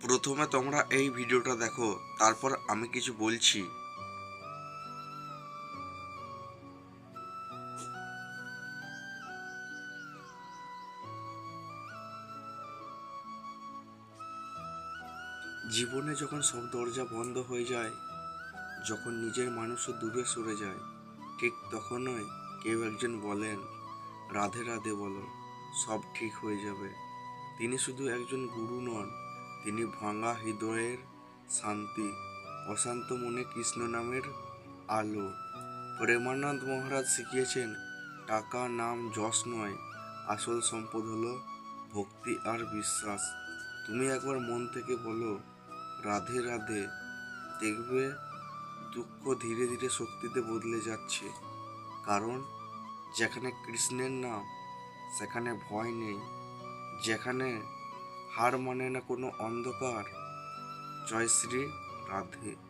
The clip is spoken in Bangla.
প্রথমে তোমরা এই ভিডিওটা দেখো, তারপর আমি কিছু বলছি। জীবনে যখন সব দরজা বন্ধ হয়ে যায়, যখন নিজের মানুষও দূরে সরে যায়, ঠিক তখনই কেউ একজন বলেন, রাধে রাধে বলো, সব ঠিক হয়ে যাবে। তিনি শুধু একজন গুরু নন, তিনি ভাঙা হৃদয়ের শান্তি, অশান্ত মনে কৃষ্ণ নামের আলো। প্রেমানন্দ মহারাজ শিখিয়েছেন, টাকা নাম যশ নয়, আসল সম্পদ হলো ভক্তি আর বিশ্বাস। তুমি একবার মন থেকে বলো রাধে রাধে, দেখবে দুঃখ ধীরে ধীরে শক্তিতে বদলে যাচ্ছে। কারণ যেখানে কৃষ্ণের নাম, সেখানে ভয় নেই। যেখানে হার মানে না কোনো অন্ধকার। জয় শ্রী রাধে।